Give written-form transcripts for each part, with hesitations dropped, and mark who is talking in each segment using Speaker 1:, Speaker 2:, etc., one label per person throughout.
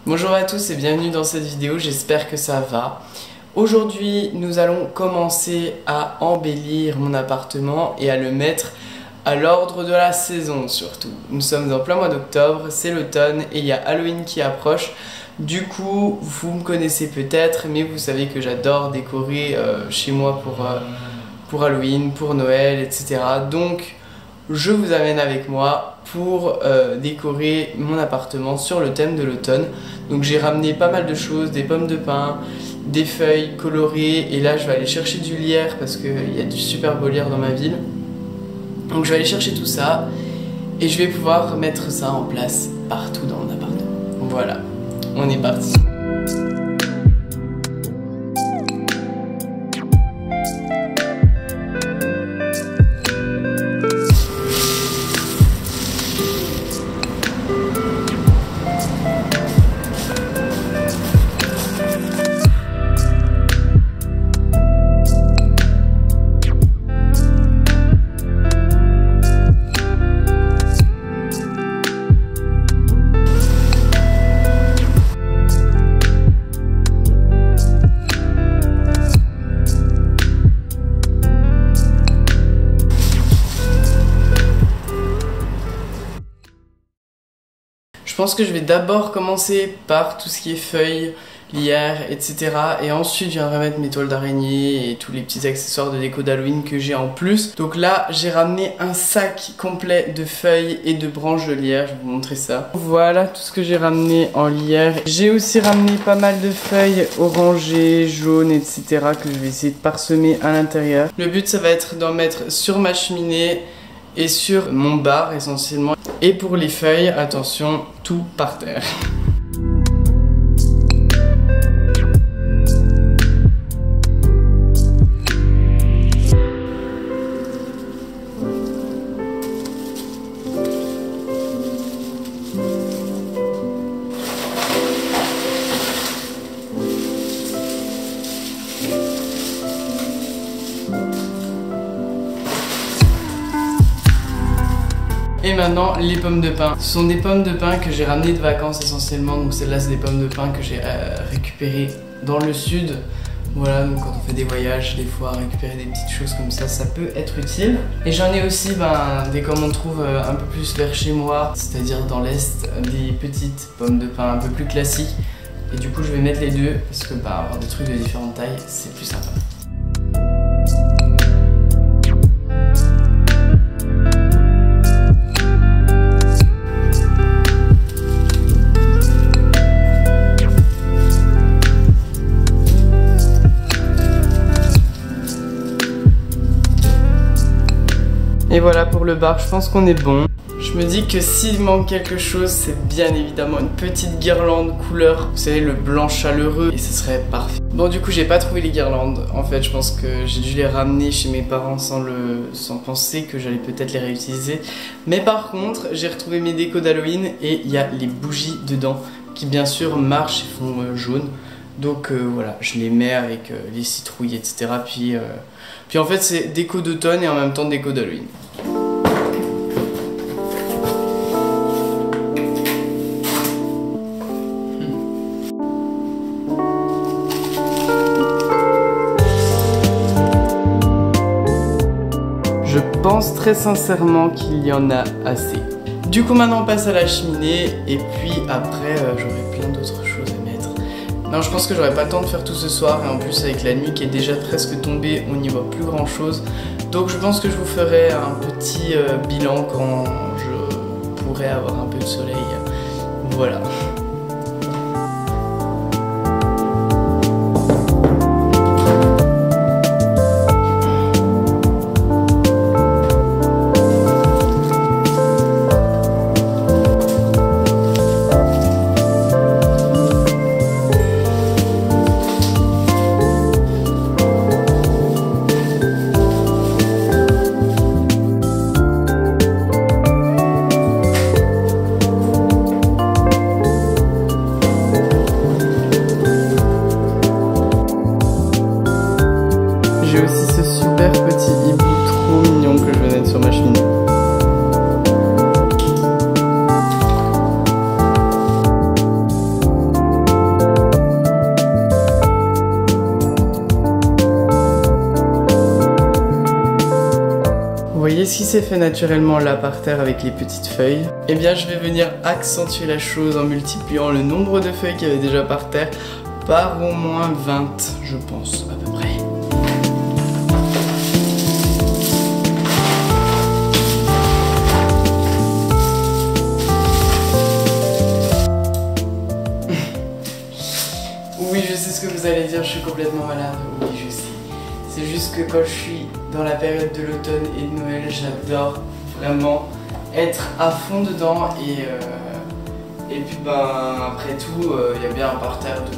Speaker 1: Bonjour à tous et bienvenue dans cette vidéo, j'espère que ça va. Aujourd'hui, nous allons commencer à embellir mon appartement et à le mettre à l'ordre de la saison surtout. Nous sommes en plein mois d'octobre, c'est l'automne et il y a Halloween qui approche. Du coup, vous me connaissez peut-être, mais vous savez que j'adore décorer chez moi pour Halloween, pour Noël, etc. Donc, je vous amène avec moi pour décorer mon appartement sur le thème de l'automne. Donc j'ai ramené pas mal de choses, des pommes de pin, des feuilles colorées, et là je vais aller chercher du lierre parce qu'il y a du super beau lierre dans ma ville. Donc je vais aller chercher tout ça et je vais pouvoir mettre ça en place partout dans mon appartement. Voilà, on est parti. Je pense que je vais d'abord commencer par tout ce qui est feuilles, lierre, etc. Et ensuite je viendrai mettre mes toiles d'araignée et tous les petits accessoires de déco d'Halloween que j'ai en plus. Donc là j'ai ramené un sac complet de feuilles et de branches de lierre, je vais vous montrer ça. Voilà tout ce que j'ai ramené en lierre. J'ai aussi ramené pas mal de feuilles orangées, jaunes, etc. que je vais essayer de parsemer à l'intérieur. Le but ça va être d'en mettre sur ma cheminée et sur mon bar essentiellement. Et pour les feuilles, attention, tout par terre. Et maintenant les pommes de pin. Ce sont des pommes de pin que j'ai ramenées de vacances essentiellement. Donc celles-là c'est des pommes de pin que j'ai récupérées dans le sud. Voilà, donc quand on fait des voyages, des fois récupérer des petites choses comme ça peut être utile. Et j'en ai aussi des comme on trouve un peu plus vers chez moi, c'est-à-dire dans l'est, des petites pommes de pin un peu plus classiques. Et du coup je vais mettre les deux parce que avoir des trucs de différentes tailles c'est plus sympa. Et voilà pour le bar, je pense qu'on est bon. Je me dis que s'il manque quelque chose, c'est bien évidemment une petite guirlande couleur, vous savez, le blanc chaleureux, et ce serait parfait. Bon, du coup, j'ai pas trouvé les guirlandes. En fait, je pense que j'ai dû les ramener chez mes parents sans penser que j'allais peut-être les réutiliser. Mais par contre, j'ai retrouvé mes décos d'Halloween et il y a les bougies dedans qui, bien sûr, marchent et font jaune. Donc voilà, je les mets avec les citrouilles, etc. Puis en fait, c'est déco d'automne et en même temps déco d'Halloween. Je pense très sincèrement qu'il y en a assez. Du coup, maintenant on passe à la cheminée et puis après, j'aurai plein d'autres choses à mettre. Non, je pense que j'aurai pas le temps de faire tout ce soir et en plus avec la nuit qui est déjà presque tombée, on n'y voit plus grand chose. Donc je pense que je vous ferai un petit bilan quand je pourrai avoir un peu de soleil. Voilà. qu'est-ce qui s'est fait naturellement là par terre avec les petites feuilles? Eh bien je vais venir accentuer la chose en multipliant le nombre de feuilles qu'il y avait déjà par terre par au moins 20, je pense, à peu près. Oui, je sais ce que vous allez dire, je suis complètement malade. Oui, je sais. C'est juste que quand je suis dans la période de l'automne et de Noël, j'adore vraiment être à fond dedans et puis après tout, il y a bien un parterre de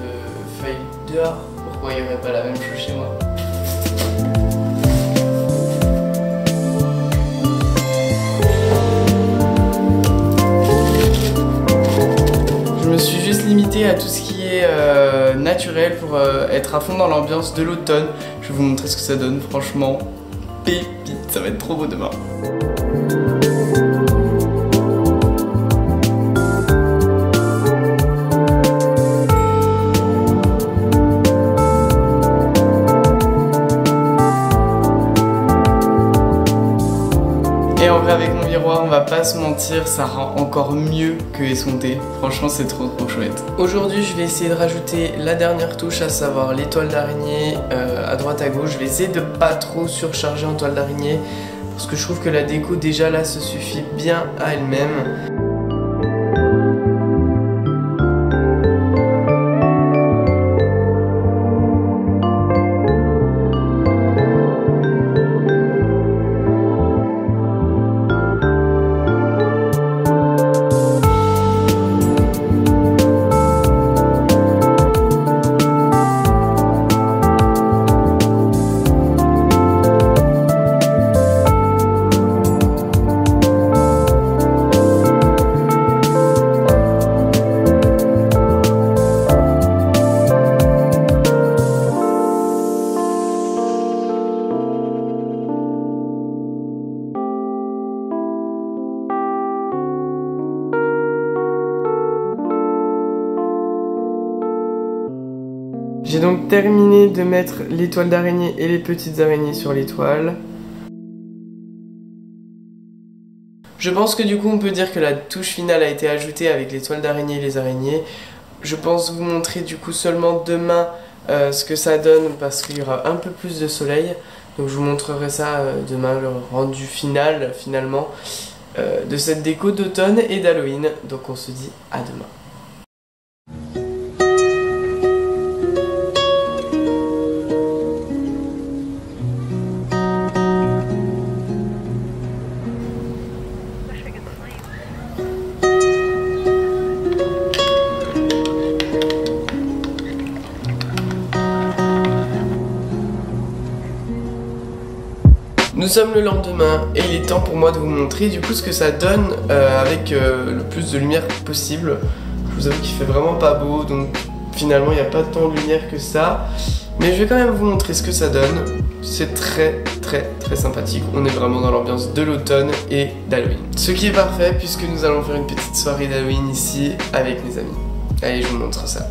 Speaker 1: feuilles dehors. Pourquoi il n'y aurait pas la même chose chez moi? Je me suis juste limité à tout ce qui est naturel pour être à fond dans l'ambiance de l'automne. Je vais vous montrer ce que ça donne, franchement, pépite, ça va être trop beau demain. Et en vrai avec mon miroir, on va pas se mentir, ça rend encore mieux que escompté. Franchement c'est trop chouette. Aujourd'hui je vais essayer de rajouter la dernière touche, à savoir les toiles d'araignée à droite à gauche. Je vais essayer de pas trop surcharger en toile d'araignée parce que je trouve que la déco déjà là se suffit bien à elle-même. J'ai donc terminé de mettre les toiles d'araignée et les petites araignées sur les toiles. Je pense que du coup on peut dire que la touche finale a été ajoutée avec les toiles d'araignée et les araignées. Je pense vous montrer du coup seulement demain ce que ça donne parce qu'il y aura un peu plus de soleil. Donc je vous montrerai ça demain, le rendu final finalement de cette déco d'automne et d'Halloween. Donc on se dit à demain. Nous sommes le lendemain et il est temps pour moi de vous montrer du coup ce que ça donne avec le plus de lumière possible. Je vous avoue qu'il fait vraiment pas beau, donc finalement il n'y a pas tant de lumière que ça. Mais je vais quand même vous montrer ce que ça donne. C'est très sympathique. On est vraiment dans l'ambiance de l'automne et d'Halloween. Ce qui est parfait puisque nous allons faire une petite soirée d'Halloween ici avec mes amis. Allez, je vous montre ça.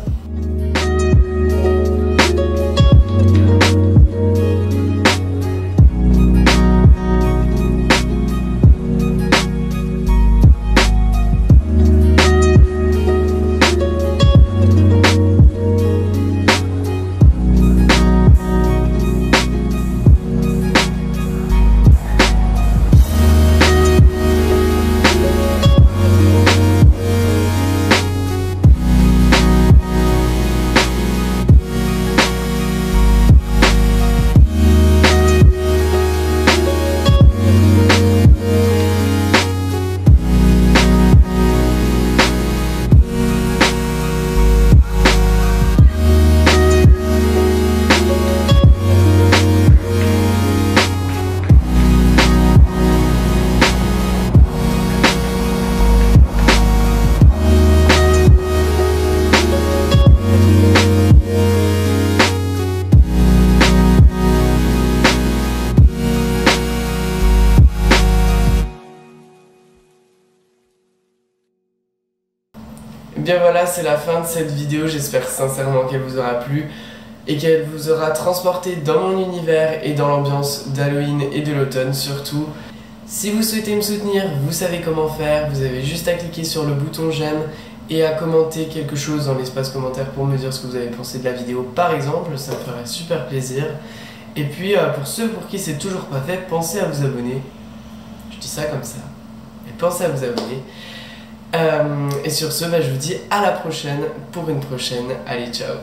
Speaker 1: Bien voilà, c'est la fin de cette vidéo, j'espère sincèrement qu'elle vous aura plu et qu'elle vous aura transporté dans mon univers et dans l'ambiance d'Halloween et de l'automne surtout. Si vous souhaitez me soutenir, vous savez comment faire, vous avez juste à cliquer sur le bouton j'aime et à commenter quelque chose dans l'espace commentaire pour me dire ce que vous avez pensé de la vidéo par exemple, ça me ferait super plaisir. Et puis pour ceux pour qui c'est toujours pas fait, pensez à vous abonner. Je dis ça comme ça. Et pensez à vous abonner. Et sur ce, je vous dis à la prochaine pour une prochaine. Allez, ciao!